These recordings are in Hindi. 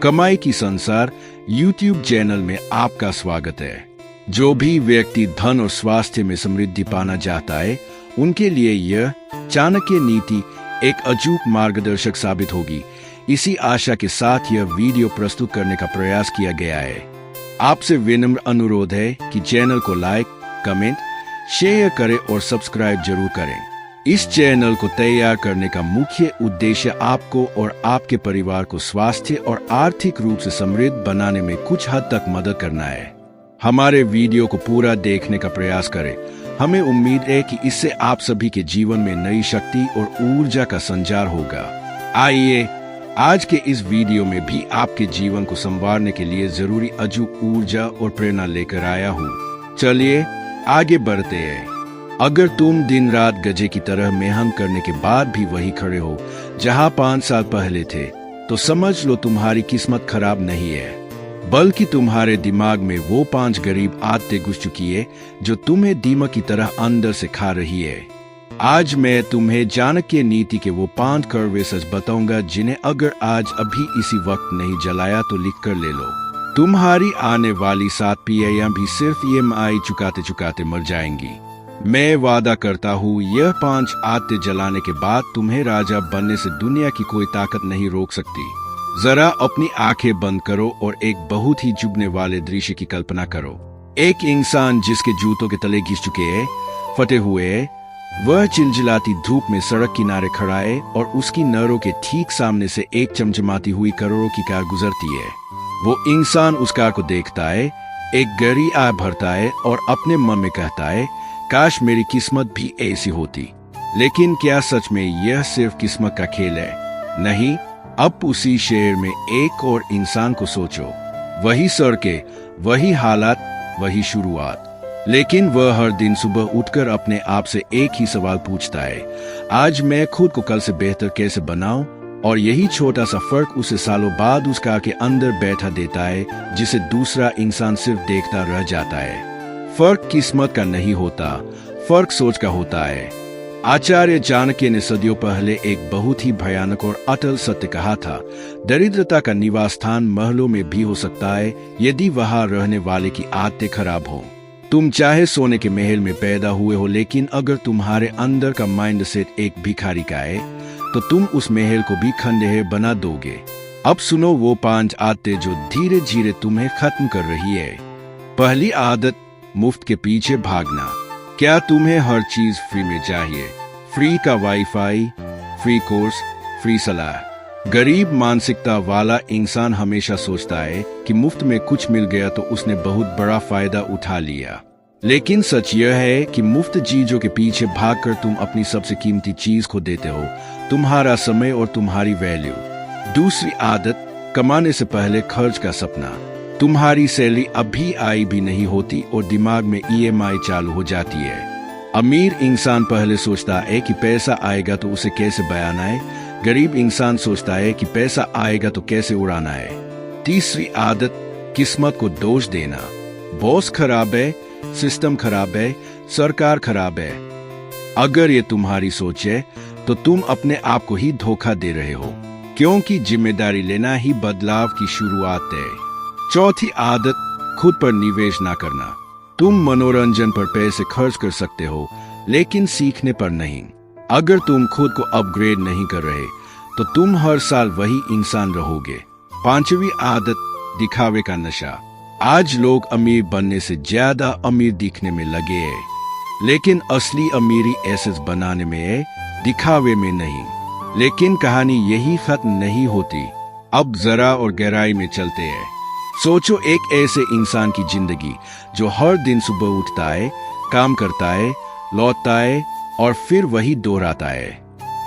कमाई की संसार YouTube चैनल में आपका स्वागत है। जो भी व्यक्ति धन और स्वास्थ्य में समृद्धि पाना चाहता है, उनके लिए यह चाणक्य नीति एक अचूक मार्गदर्शक साबित होगी। इसी आशा के साथ यह वीडियो प्रस्तुत करने का प्रयास किया गया है। आपसे विनम्र अनुरोध है कि चैनल को लाइक, कमेंट, शेयर करें और सब्सक्राइब जरूर करें। इस चैनल को तैयार करने का मुख्य उद्देश्य आपको और आपके परिवार को स्वास्थ्य और आर्थिक रूप से समृद्ध बनाने में कुछ हद तक मदद करना है। हमारे वीडियो को पूरा देखने का प्रयास करें। हमें उम्मीद है कि इससे आप सभी के जीवन में नई शक्ति और ऊर्जा का संचार होगा। आइए आज के इस वीडियो में भी आपके जीवन को संवारने के लिए जरूरी अचूक ऊर्जा और प्रेरणा लेकर आया हूँ। चलिए आगे बढ़ते हैं। अगर तुम दिन रात गधे की तरह मेहनत करने के बाद भी वही खड़े हो जहां 5 साल पहले थे, तो समझ लो तुम्हारी किस्मत खराब नहीं है, बल्कि तुम्हारे दिमाग में वो 5 गरीब आदतें घुस चुकी है जो तुम्हें दीमक की तरह अंदर से खा रही है। आज मैं तुम्हें चाणक्य नीति के वो 5 कड़वे सच बताऊंगा जिन्हें अगर आज अभी इसी वक्त नहीं जलाया तो लिख कर ले लो। तुम्हारी आने वाली 7 पीढ़ियां भी सिर्फ EMI चुकाते चुकाते मर जाएंगी। मैं वादा करता हूँ यह 5 आदतें जलाने के बाद तुम्हें राजा बनने से दुनिया की कोई ताकत नहीं रोक सकती। जरा अपनी आंखें बंद करो और एक बहुत ही चुभने वाले दृश्य की कल्पना करो। एक इंसान जिसके जूतों के तले घिस चुके हैं, फटे हुए हैं, वह चिलचिलाती धूप में सड़क किनारे खड़ा है और उसकी नरों के ठीक सामने से एक चमचमाती हुई करोड़ों की कार गुजरती है। वो इंसान उस कार को देखता है, एक गहरी आह भरता है और अपने मन में कहता है, काश मेरी किस्मत भी ऐसी होती। लेकिन क्या सच में यह सिर्फ किस्मत का खेल है? नहीं। अब उसी शहर में एक और इंसान को सोचो। वही सड़कें, वही हालात, वही शुरुआत। लेकिन वह हर दिन सुबह उठकर अपने आप से एक ही सवाल पूछता है, आज मैं खुद को कल से बेहतर कैसे बनाऊं? और यही छोटा सा फर्क उसे सालों बाद उस कार के अंदर बैठा देता है जिसे दूसरा इंसान सिर्फ देखता रह जाता है। फर्क किस्मत का नहीं होता, फर्क सोच का होता है। आचार्य चाणक्य ने सदियों पहले एक बहुत ही भयानक और अटल सत्य कहा था, दरिद्रता का निवास स्थान महलों में भी हो सकता है यदि वहां रहने वाले की आदतें खराब हो। तुम चाहे सोने के महल में पैदा हुए हो, लेकिन अगर तुम्हारे अंदर का माइंड सेट एक भिखारी का है तो तुम उस महल को भी खंडहर बना दोगे। अब सुनो वो 5 आदतें जो धीरे धीरे तुम्हें खत्म कर रही है। पहली आदत, मुफ्त के पीछे भागना। क्या तुम्हें हर चीज फ्री में चाहिए? फ्री का वाईफाई, फ्री कोर्स, फ्री सलाह। गरीब मानसिकता वाला इंसान हमेशा सोचता है कि मुफ्त में कुछ मिल गया तो उसने बहुत बड़ा फायदा उठा लिया। लेकिन सच यह है कि मुफ्त चीजों के पीछे भागकर तुम अपनी सबसे कीमती चीज खो देते हो, तुम्हारा समय और तुम्हारी वैल्यू। दूसरी आदत, कमाने से पहले खर्च का सपना। तुम्हारी सैलरी अभी आई भी नहीं होती और दिमाग में EMI चालू हो जाती है। अमीर इंसान पहले सोचता है कि पैसा आएगा तो उसे कैसे बयाना है, गरीब इंसान सोचता है कि पैसा आएगा तो कैसे उड़ाना है। तीसरी आदत, किस्मत को दोष देना। बॉस खराब है, सिस्टम खराब है, सरकार खराब है। अगर ये तुम्हारी सोच है तो तुम अपने आप को ही धोखा दे रहे हो, क्योंकि जिम्मेदारी लेना ही बदलाव की शुरुआत है। चौथी आदत, खुद पर निवेश ना करना। तुम मनोरंजन पर पैसे खर्च कर सकते हो, लेकिन सीखने पर नहीं। अगर तुम खुद को अपग्रेड नहीं कर रहे तो तुम हर साल वही इंसान रहोगे। पांचवी आदत, दिखावे का नशा। आज लोग अमीर बनने से ज्यादा अमीर दिखने में लगे हैं, लेकिन असली अमीरी एसेट्स बनाने में है, दिखावे में नहीं। लेकिन कहानी यही खत्म नहीं होती। अब जरा और गहराई में चलते हैं। सोचो एक ऐसे इंसान की जिंदगी जो हर दिन सुबह उठता है, काम करता है, लौटता है और फिर वही दोहराता है।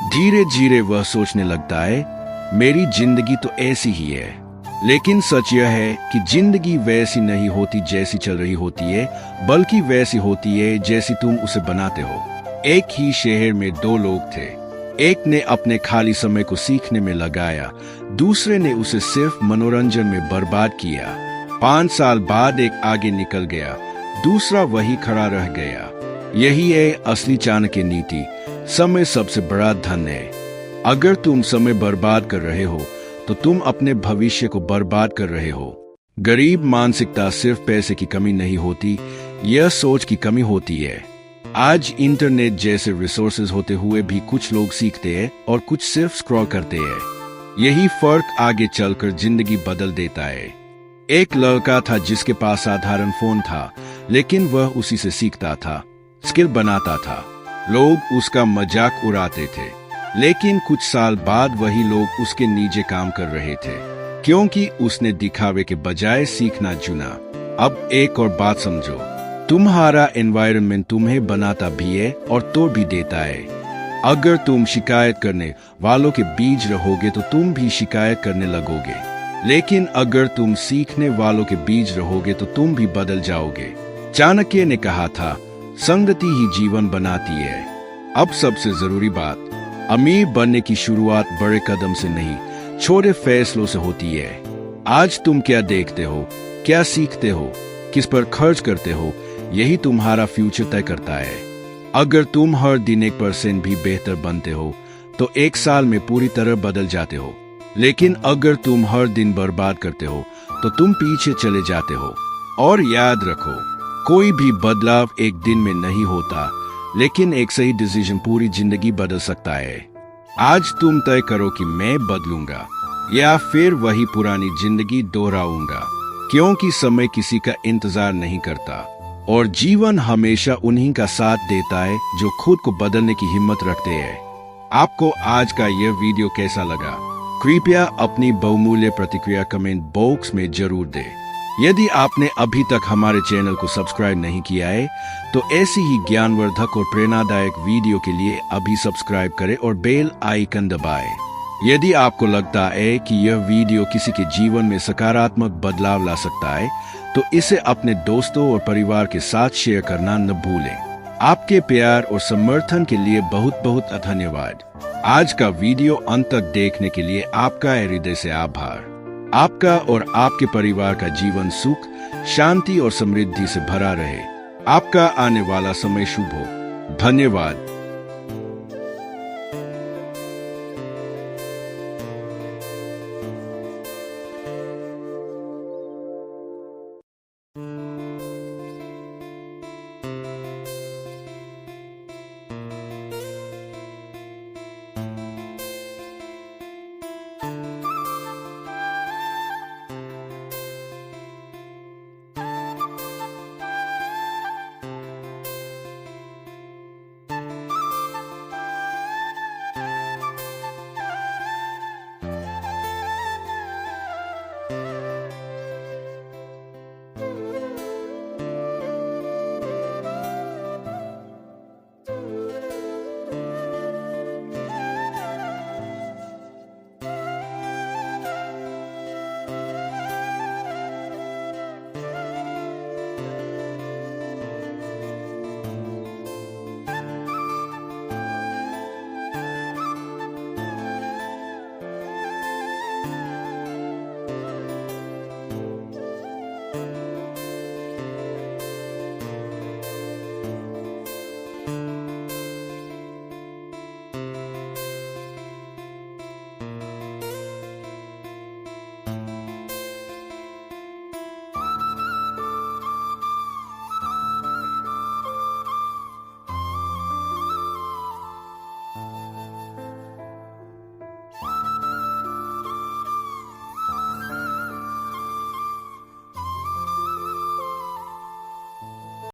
धीरे धीरे वह सोचने लगता है, मेरी जिंदगी तो ऐसी ही है। लेकिन सच यह है कि जिंदगी वैसी नहीं होती जैसी चल रही होती है, बल्कि वैसी होती है जैसी तुम उसे बनाते हो। एक ही शहर में 2 लोग थे। एक ने अपने खाली समय को सीखने में लगाया, दूसरे ने उसे सिर्फ मनोरंजन में बर्बाद किया। 5 साल बाद एक आगे निकल गया, दूसरा वही खड़ा रह गया। यही है असली चाणक्य नीति। समय सबसे बड़ा धन है। अगर तुम समय बर्बाद कर रहे हो तो तुम अपने भविष्य को बर्बाद कर रहे हो। गरीब मानसिकता सिर्फ पैसे की कमी नहीं होती, यह सोच की कमी होती है। आज इंटरनेट जैसे रिसोर्सेज होते हुए भी कुछ लोग सीखते हैं और कुछ सिर्फ स्क्रॉल करते हैं। यही फर्क आगे चलकर जिंदगी बदल देता है। एक लड़का था जिसके पास साधारण फोन था, लेकिन वह उसी से सीखता था, स्किल बनाता था। लोग उसका मजाक उड़ाते थे, लेकिन कुछ साल बाद वही लोग उसके नीचे काम कर रहे थे, क्योंकि उसने दिखावे के बजाय सीखना चुना। अब एक और बात समझो, तुम्हारा एनवायरनमेंट तुम्हें बनाता भी है और तोड़ भी देता है। अगर तुम शिकायत करने वालों के बीच रहोगे तो तुम भी शिकायत करने लगोगे, लेकिन अगर तुम सीखने वालों के बीच रहोगे तो तुम भी बदल जाओगे। चाणक्य ने कहा था, संगति ही जीवन बनाती है। अब सबसे जरूरी बात, अमीर बनने की शुरुआत बड़े कदम से नहीं, छोटे फैसलों से होती है। आज तुम क्या देखते हो, क्या सीखते हो, किस पर खर्च करते हो, यही तुम्हारा फ्यूचर तय करता है। अगर तुम हर दिन 1% भी बेहतर बनते हो तो 1 साल में पूरी तरह बदल जाते हो, लेकिन अगर तुम हर दिन बर्बाद करते हो तो तुम पीछे चले जाते हो। और याद रखो, कोई भी बदलाव एक दिन में नहीं होता, लेकिन एक सही डिसीजन पूरी जिंदगी बदल सकता है। आज तुम तय करो कि मैं बदलूंगा या फिर वही पुरानी जिंदगी दोहराऊंगा, क्योंकि समय किसी का इंतजार नहीं करता और जीवन हमेशा उन्हीं का साथ देता है जो खुद को बदलने की हिम्मत रखते हैं। आपको आज का यह वीडियो कैसा लगा? कृपया अपनी बहुमूल्य प्रतिक्रिया कमेंट बॉक्स में जरूर दें। यदि आपने अभी तक हमारे चैनल को सब्सक्राइब नहीं किया है तो ऐसी ही ज्ञानवर्धक और प्रेरणादायक वीडियो के लिए अभी सब्सक्राइब करें और बेल आइकन दबाएं। यदि आपको लगता है कि यह वीडियो किसी के जीवन में सकारात्मक बदलाव ला सकता है तो इसे अपने दोस्तों और परिवार के साथ शेयर करना न भूलें। आपके प्यार और समर्थन के लिए बहुत बहुत धन्यवाद। आज का वीडियो अंत तक देखने के लिए आपका हृदय से आभार। आपका और आपके परिवार का जीवन सुख, शांति और समृद्धि से भरा रहे। आपका आने वाला समय शुभ हो। धन्यवाद।